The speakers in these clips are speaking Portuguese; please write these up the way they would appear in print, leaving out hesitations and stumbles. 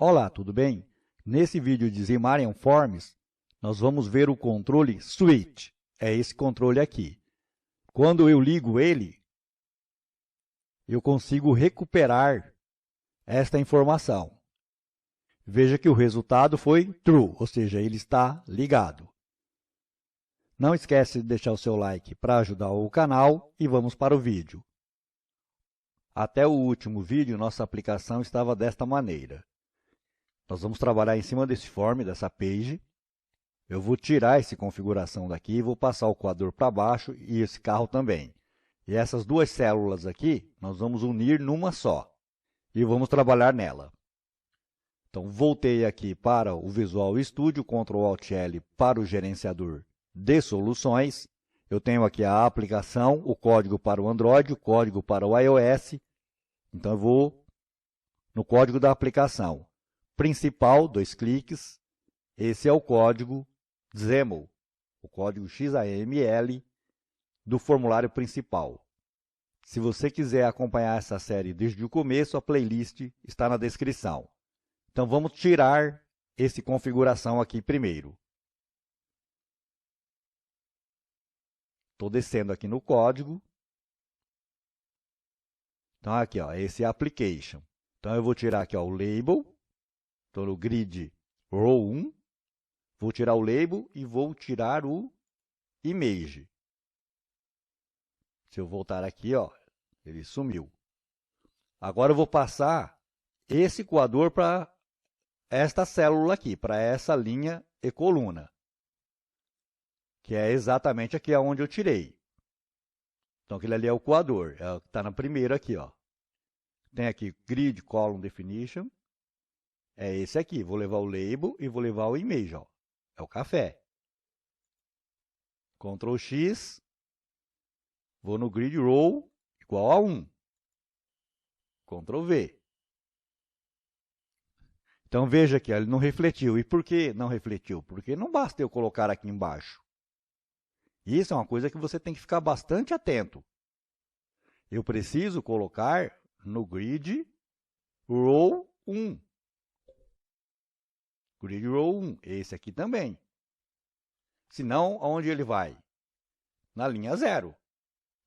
Olá, tudo bem? Nesse vídeo de Zimarian Forms, nós vamos ver o controle Switch. É esse controle aqui. Quando eu ligo ele, eu consigo recuperar esta informação. Veja que o resultado foi True, ou seja, ele está ligado. Não esquece de deixar o seu like para ajudar o canal e vamos para o vídeo. Até o último vídeo, nossa aplicação estava desta maneira. Nós vamos trabalhar em cima desse form, dessa page. Eu vou tirar essa configuração daqui e vou passar o coador para baixo e esse carro também. E essas duas células aqui, nós vamos unir numa só. E vamos trabalhar nela. Então, voltei aqui para o Visual Studio, Ctrl Alt L para o gerenciador de soluções. Eu tenho aqui a aplicação, o código para o Android, o código para o iOS. Então, eu vou no código da aplicação. Principal, 2 cliques. Esse é o código XAML, o código XAML do formulário principal. Se você quiser acompanhar essa série desde o começo, a playlist está na descrição. Então, vamos tirar essa configuração aqui primeiro. Estou descendo aqui no código. Então, aqui, ó, esse é Application. Então, eu vou tirar aqui ó, o Label. Estou no Grid Row 1. Vou tirar o Label e vou tirar o Image. Se eu voltar aqui, ó, ele sumiu. Agora, eu vou passar esse coador para esta célula aqui, para essa linha e coluna, que é exatamente aqui onde eu tirei. Então, aquele ali é o coador, é o que está na primeira aqui, ó. Tem aqui Grid Column Definition, é esse aqui. Vou levar o Label e vou levar o Image, ó. É o café. Ctrl X, vou no Grid Row igual a 1. Ctrl V. Então, veja aqui, ele não refletiu. E por que não refletiu? Porque não basta eu colocar aqui embaixo. Isso é uma coisa que você tem que ficar bastante atento. Eu preciso colocar no Grid Row 1. Grid Row 1, esse aqui também. Senão, aonde ele vai? Na linha 0,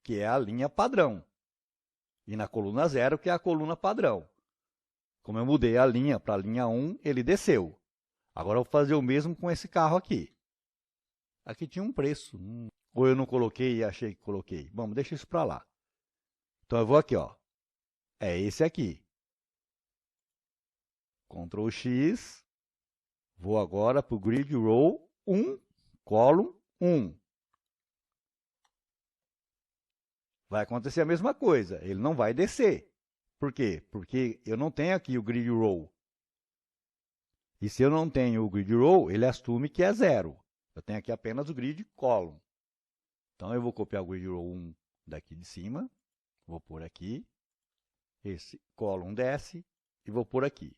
que é a linha padrão. E na coluna 0, que é a coluna padrão. Como eu mudei a linha para a linha 1, ele desceu. Agora eu vou fazer o mesmo com esse carro aqui. Aqui tinha um preço. Ou eu não coloquei e achei que coloquei. Vamos, deixa isso para lá. Então eu vou aqui, ó. É esse aqui. Ctrl X. Vou agora para o Grid Row 1, Column 1. Vai acontecer a mesma coisa. Ele não vai descer. Por quê? Porque eu não tenho aqui o Grid Row. E se eu não tenho o Grid Row, ele assume que é 0. Eu tenho aqui apenas o Grid Column. Então, eu vou copiar o Grid Row 1 daqui de cima. Vou pôr aqui. Esse Column desce e vou pôr aqui.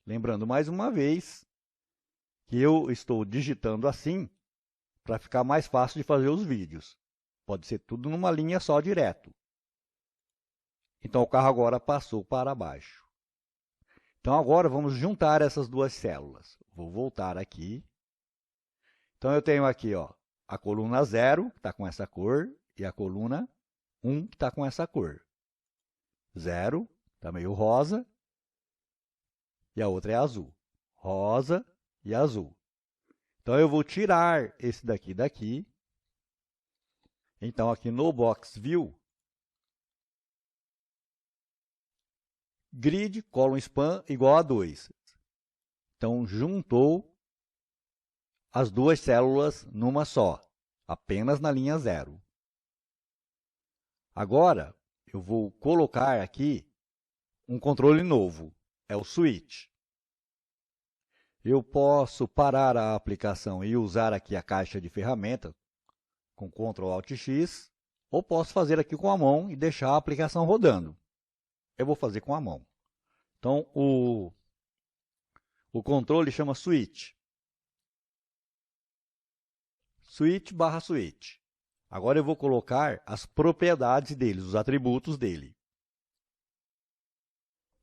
Lembrando mais uma vez que eu estou digitando assim para ficar mais fácil de fazer os vídeos. Pode ser tudo numa linha só direto. Então, o carro agora passou para baixo. Então, agora vamos juntar essas duas células. Vou voltar aqui. Então, eu tenho aqui ó, a coluna 0, que está com essa cor, e a coluna 1, que está com essa cor. 0, está meio rosa, e a outra é azul. Rosa e azul. Então, eu vou tirar esse daqui. Então, aqui no Box View, Grid Column Span igual a 2. Então, juntou as duas células numa só, apenas na linha 0. Agora, eu vou colocar aqui um controle novo, é o Switch. Eu posso parar a aplicação e usar aqui a caixa de ferramentas com Ctrl Alt X, ou posso fazer aqui com a mão e deixar a aplicação rodando. Eu vou fazer com a mão. Então, o controle chama Switch. Switch barra Switch. Agora eu vou colocar as propriedades dele, os atributos dele.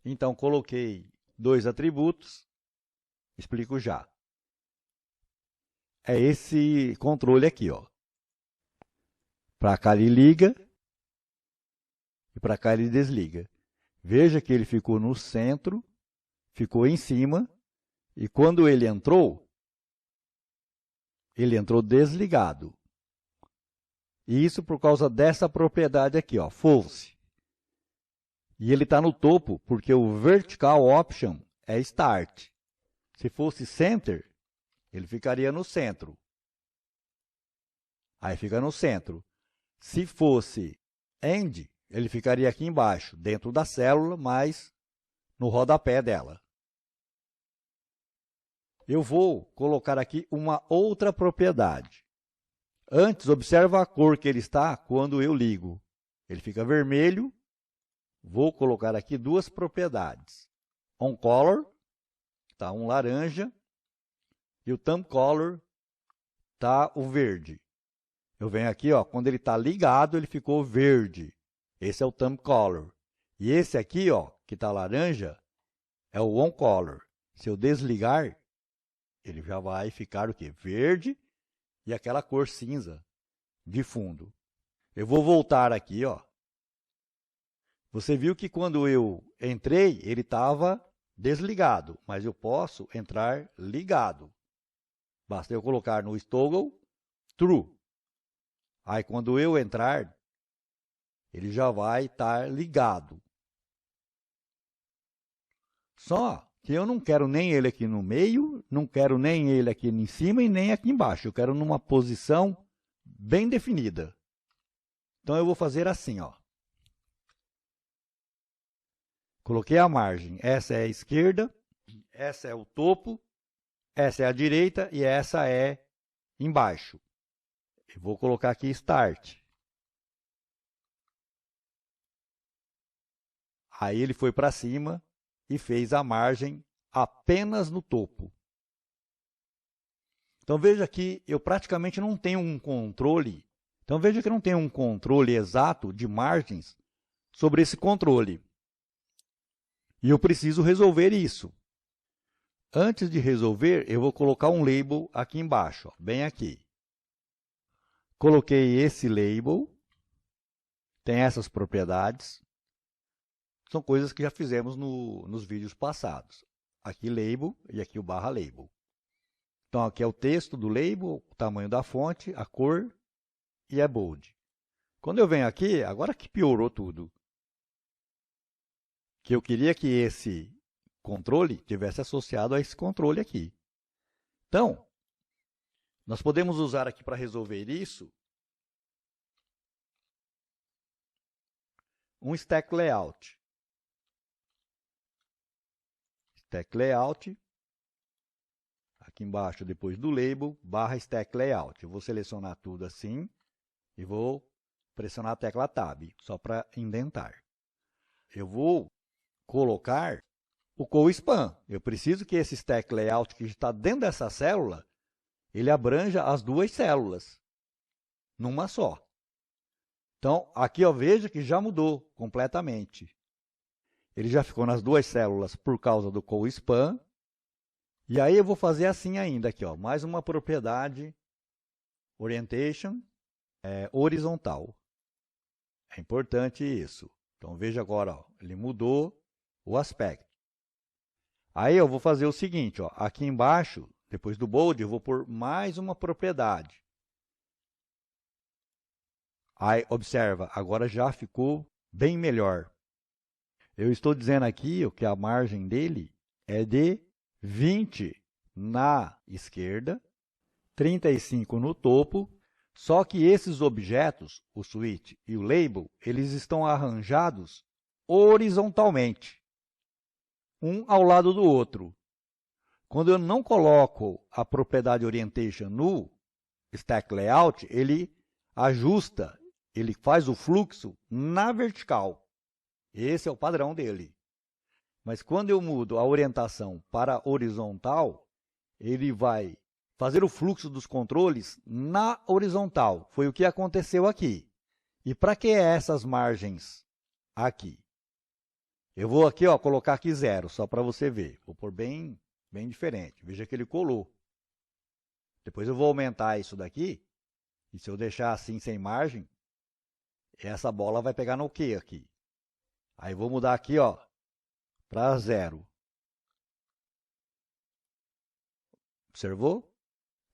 Então, coloquei 2 atributos. Explico já. É esse controle aqui, ó. Para cá ele liga e para cá ele desliga. Veja que ele ficou no centro, ficou em cima, e quando ele entrou desligado. E isso por causa dessa propriedade aqui, ó, false. E ele está no topo porque o vertical option é start. Se fosse center, ele ficaria no centro. Aí fica no centro. Se fosse end, ele ficaria aqui embaixo, dentro da célula, mas no rodapé dela. Eu vou colocar aqui uma outra propriedade. Antes, observa a cor que ele está quando eu ligo. Ele fica vermelho. Vou colocar aqui duas propriedades. OnColor, está um laranja, e o ThumbColor está o verde. Eu venho aqui, ó, quando ele está ligado, ele ficou verde. Esse é o ThumbColor. E esse aqui, ó, que está laranja, é o OnColor. Se eu desligar, ele já vai ficar o quê? Verde e aquela cor cinza de fundo. Eu vou voltar aqui, ó. Você viu que quando eu entrei, ele estava desligado, mas eu posso entrar ligado. Basta eu colocar no toggle true. Aí, quando eu entrar, ele já vai estar ligado. Só que eu não quero nem ele aqui no meio, não quero nem ele aqui em cima e nem aqui embaixo. Eu quero numa posição bem definida. Então, eu vou fazer assim, ó. Coloquei a margem. Essa é a esquerda, essa é o topo, essa é a direita e essa é embaixo. Eu vou colocar aqui Start. Aí ele foi para cima e fez a margem apenas no topo. Então, veja que eu praticamente não tenho um controle. Então, veja que eu não tenho um controle exato de margens sobre esse controle. E eu preciso resolver isso. Antes de resolver, eu vou colocar um label aqui embaixo, ó, bem aqui. Coloquei esse label, tem essas propriedades. São coisas que já fizemos nos vídeos passados. Aqui label e aqui o barra label. Então, aqui é o texto do label, o tamanho da fonte, a cor e é bold. Quando eu venho aqui, agora que piorou tudo. Que eu queria que esse controle tivesse associado a esse controle aqui. Então, nós podemos usar aqui para resolver isso um stack layout. Stack layout, aqui embaixo, depois do label, barra stack layout. Eu vou selecionar tudo assim e vou pressionar a tecla Tab, só para indentar. Eu vou colocar o co-span. Eu preciso que esse stack layout que está dentro dessa célula, ele abranja as duas células, numa só. Então, aqui ó, veja que já mudou completamente. Ele já ficou nas duas células por causa do co-span. E aí eu vou fazer assim ainda, aqui, ó, mais uma propriedade, orientation, horizontal. É importante isso. Então, veja agora, ó, ele mudou o aspecto. Aí eu vou fazer o seguinte, ó, aqui embaixo, depois do bold, eu vou pôr mais uma propriedade. Aí, observa, agora já ficou bem melhor. Eu estou dizendo aqui que a margem dele é de 20 na esquerda, 35 no topo, só que esses objetos, o switch e o label, eles estão arranjados horizontalmente, um ao lado do outro. Quando eu não coloco a propriedade orientation no stack layout, ele ajusta, ele faz o fluxo na vertical. Esse é o padrão dele. Mas quando eu mudo a orientação para horizontal, ele vai fazer o fluxo dos controles na horizontal. Foi o que aconteceu aqui. E para que essas margens aqui? Eu vou aqui, ó, colocar aqui 0, só para você ver. Vou pôr bem bem diferente. Veja que ele colou. Depois eu vou aumentar isso daqui, e se eu deixar assim sem margem, essa bola vai pegar no Q aqui. Aí vou mudar aqui, ó, para 0. Observou?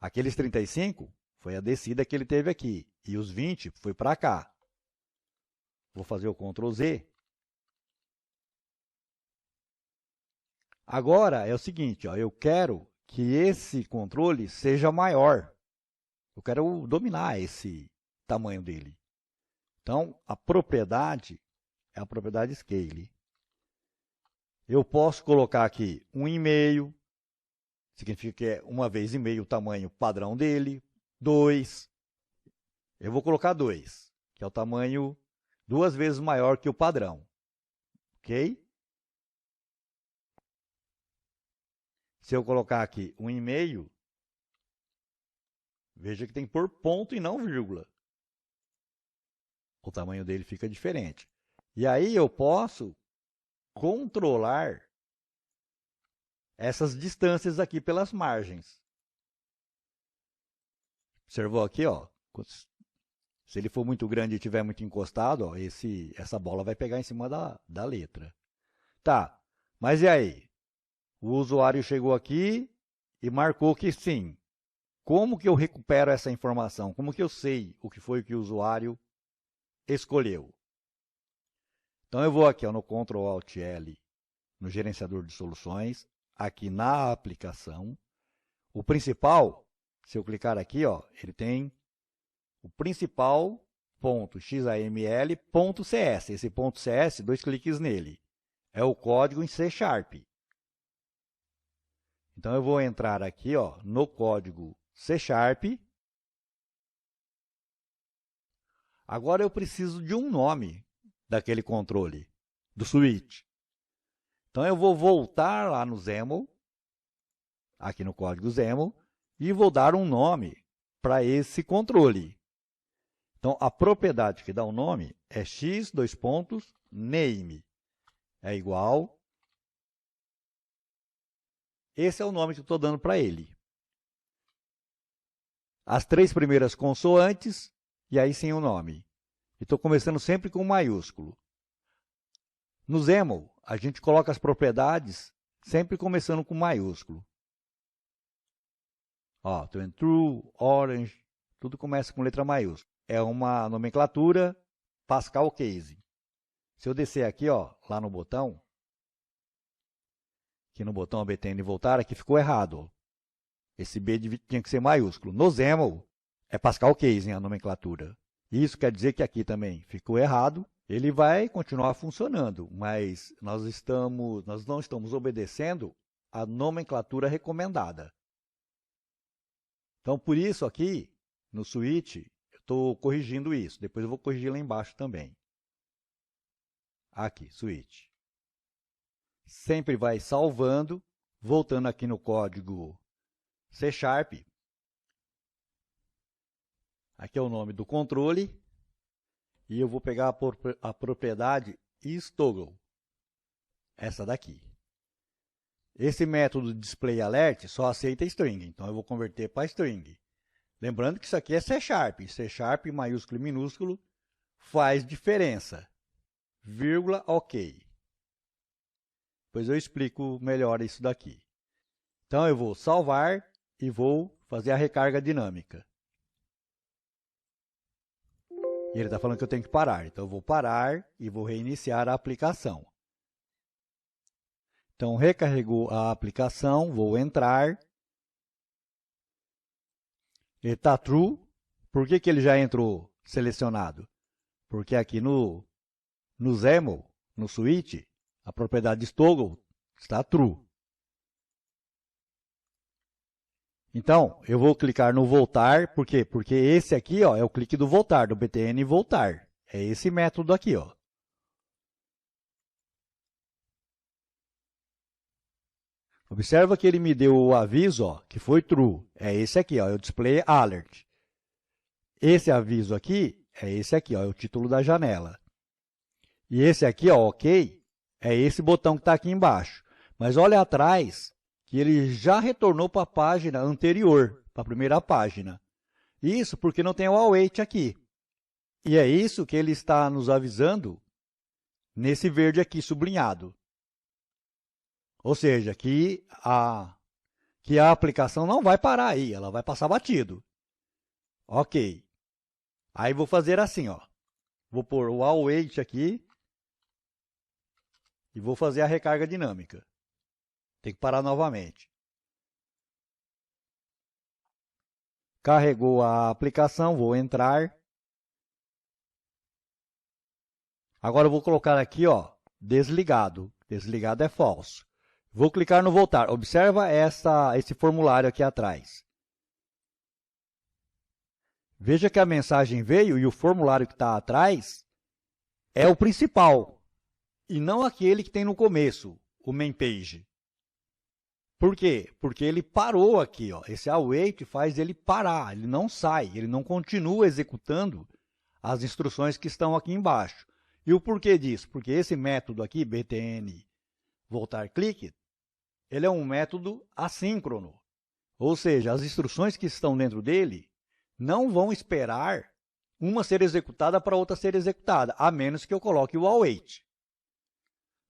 Aqueles 35 foi a descida que ele teve aqui, e os 20 foi para cá. Vou fazer o Ctrl Z. Agora é o seguinte, ó, eu quero que esse controle seja maior. Eu quero dominar esse tamanho dele. Então, a propriedade é a propriedade Scale. Eu posso colocar aqui 1,5, significa que é 1 vezes e meio o tamanho padrão dele. 2, eu vou colocar 2, que é o tamanho 2 vezes maior que o padrão. Ok? Se eu colocar aqui 1,5, veja que tem que pôr ponto e não vírgula. O tamanho dele fica diferente. E aí eu posso controlar essas distâncias aqui pelas margens. Observou aqui, ó? Se ele for muito grande e estiver muito encostado, ó, essa bola vai pegar em cima da letra. Tá, mas e aí? O usuário chegou aqui e marcou que sim. Como que eu recupero essa informação? Como que eu sei o que foi que o usuário escolheu? Então, eu vou aqui ó, no Ctrl Alt L, no gerenciador de soluções, aqui na aplicação. O principal, se eu clicar aqui, ó, ele tem o principal .xaml.cs. Esse .cs, 2 cliques nele. É o código em C#. Então, eu vou entrar aqui ó, no código C#. Agora, eu preciso de um nome daquele controle, do switch. Então, eu vou voltar lá no XAML, aqui no código XAML, e vou dar um nome para esse controle. Então, a propriedade que dá o nome é x:\name. É igual. Esse é o nome que eu estou dando para ele. As 3 primeiras consoantes, e aí sim o nome. Estou começando sempre com maiúsculo. No XAML, a gente coloca as propriedades sempre começando com maiúsculo. Ó, true, orange, tudo começa com letra maiúscula. É uma nomenclatura Pascal Case. Se eu descer aqui, ó, lá no botão, aqui no botão btn voltar, aqui ficou errado. Ó. Esse B tinha que ser maiúsculo. No XAML, é Pascal Case a nomenclatura. Isso quer dizer que aqui também ficou errado. Ele vai continuar funcionando, mas nós não estamos obedecendo a nomenclatura recomendada. Então, por isso aqui, no switch, eu estou corrigindo isso. Depois eu vou corrigir lá embaixo também. Aqui, switch. Sempre vai salvando, voltando aqui no código C#. Aqui é o nome do controle. E eu vou pegar a propriedade isToggle. Essa daqui. Esse método displayAlert só aceita string. Então, eu vou converter para string. Lembrando que isso aqui é C#. C# maiúsculo e minúsculo faz diferença. Vírgula, ok. Depois eu explico melhor isso daqui. Então, eu vou salvar e vou fazer a recarga dinâmica. E ele está falando que eu tenho que parar. Então, eu vou parar e vou reiniciar a aplicação. Então, recarregou a aplicação, vou entrar. Ele está true. Por que ele já entrou selecionado? Porque aqui no XAML, no switch, a propriedade isToggle está true. Então, eu vou clicar no voltar, por quê? Porque esse aqui ó, é o clique do voltar, do btn voltar. É esse método aqui. Ó. Observa que ele me deu o aviso ó, que foi true. É esse aqui, ó, é o display alert. Esse aviso aqui é esse aqui, ó, é o título da janela. E esse aqui, ó, ok, é esse botão que está aqui embaixo. Mas olha atrás, que ele já retornou para a página anterior, para a primeira página. Isso porque não tem o await aqui. E é isso que ele está nos avisando nesse verde aqui sublinhado. Ou seja, que a aplicação não vai parar aí, ela vai passar batido. Ok. Aí vou fazer assim, ó. Vou pôr o await aqui e vou fazer a recarga dinâmica. Tem que parar novamente. Carregou a aplicação, vou entrar. Agora eu vou colocar aqui, ó, desligado. Desligado é falso. Vou clicar no voltar. Observa esse formulário aqui atrás. Veja que a mensagem veio e o formulário que está atrás é o principal, e não aquele que tem no começo, o main page. Por quê? Porque ele parou aqui, ó. Esse await faz ele parar, ele não sai, ele não continua executando as instruções que estão aqui embaixo. E o porquê disso? Porque esse método aqui, btn voltar clique, ele é um método assíncrono. Ou seja, as instruções que estão dentro dele não vão esperar uma ser executada para outra ser executada, a menos que eu coloque o await.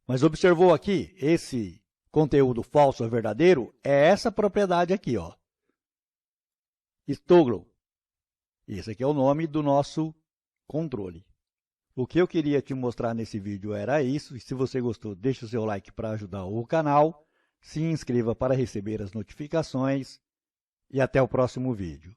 Mas observou aqui, esse conteúdo falso ou verdadeiro é essa propriedade aqui, ó. Toggle. Esse aqui é o nome do nosso controle. O que eu queria te mostrar nesse vídeo era isso. E se você gostou, deixe o seu like para ajudar o canal. Se inscreva para receber as notificações. E até o próximo vídeo.